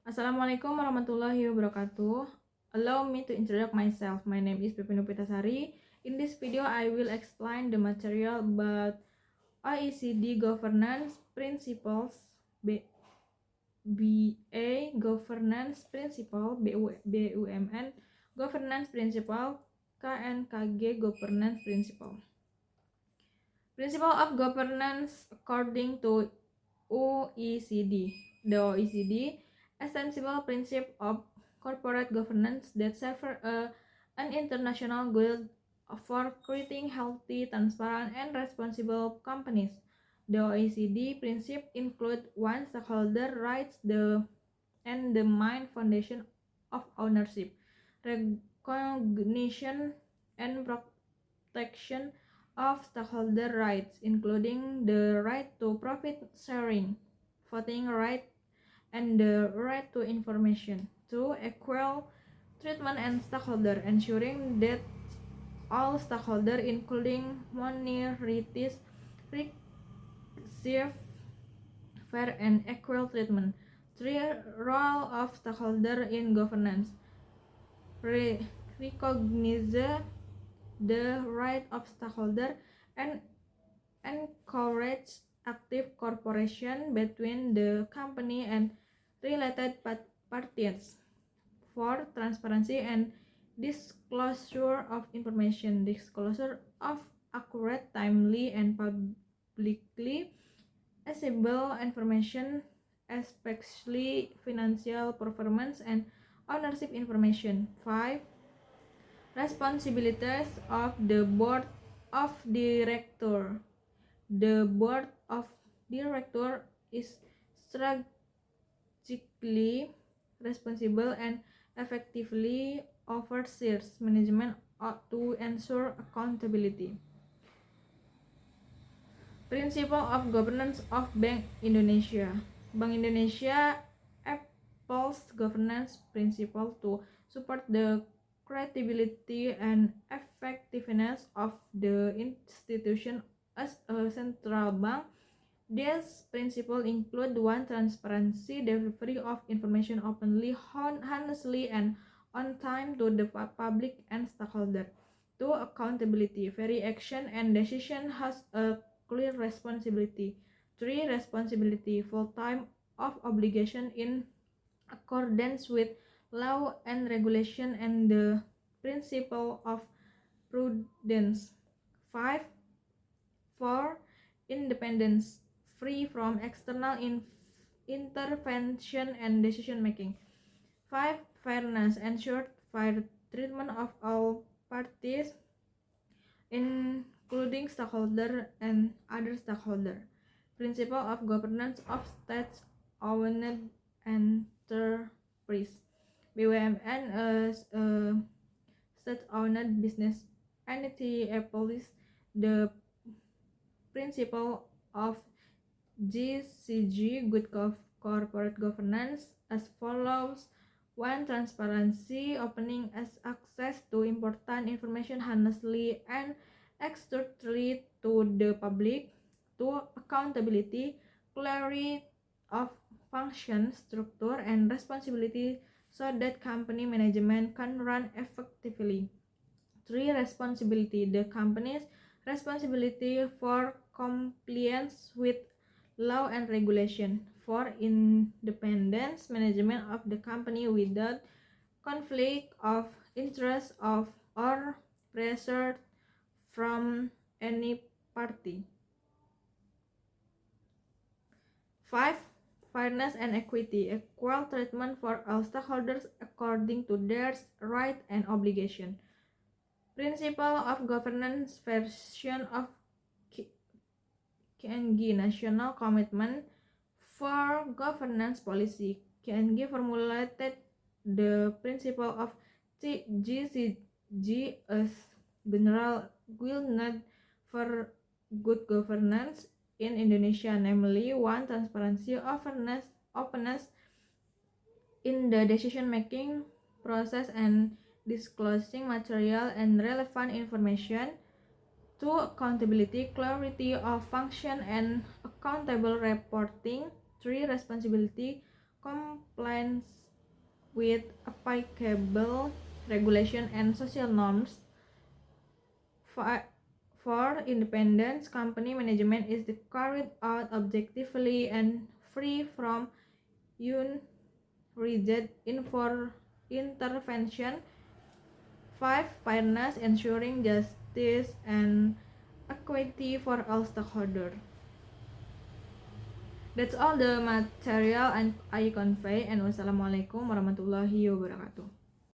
Assalamualaikum warahmatullahi wabarakatuh. Allow me to introduce myself. My name is Pipin Nopitasari. In this video, I will explain the material about OECD governance principles, BA governance principle, BUMN governance principle, KNKG governance principle. Principle of governance according to OECD. The OECD essential principle of corporate governance that serve an international goal for creating healthy, transparent, and responsible companies. The OECD principles include one stakeholder rights and the main foundation of ownership, recognition and protection of stakeholder rights, including the right to profit sharing, voting right, and the right to information, to equal treatment and stakeholder, ensuring that all stakeholders, including minorities, receive fair and equal treatment. Three, role of stakeholder in governance. Recognize the right of stakeholder and encourage active cooperation between the company and related parties for transparency and disclosure of information, disclosure of accurate, timely, and publicly accessible information, especially financial performance and ownership information. 5. Responsibilities of the board of director. The board of director is strategically responsible and effectively oversees management to ensure accountability. Principle of governance of Bank Indonesia. Bank Indonesia applies governance principle to support the credibility and effectiveness of the institution as a central bank. These principles include one, transparency, delivery of information openly, honestly, and on time to the public and stakeholder. 2. Accountability, every action and decision has a clear responsibility. 3. Responsibility, full time of obligation in accordance with law and regulation and the principle of prudence. 5. 4. Independence, free from external intervention and decision making. 5. Fairness, ensured fair treatment of all parties, including stakeholder and other stakeholder. Principle of governance of state-owned enterprise. BUMN is a state-owned business entity applies the principle of GCG, good corporate governance, as follows. 1. Transparency, opening as access to important information honestly and externally to the public. 2. Accountability, clarity of function, structure, and responsibility so that company management can run effectively. 3. Responsibility, the company's responsibility for compliance with law and regulation. 4. Independence, management of the company without conflict of interest or pressure from any party. 5. Fairness and equity, equal treatment for all stakeholders according to their rights and obligation. Principle of governance version of KNG, National Commitment for Governance Policy. KNG formulated the principle of GCG as general guideline for good governance in Indonesia, namely 1. Transparency, openness in the decision-making process and disclosing material and relevant information. 2. Accountability, clarity of function and accountable reporting. 3. Responsibility, compliance with applicable regulation and social norms. For independence, company management is carried out objectively and free from unreasoned intervention. 5. Fairness, ensuring justice and equity for all stakeholders. That's all the material and I convey, and wassalamualaikum warahmatullahi wabarakatuh.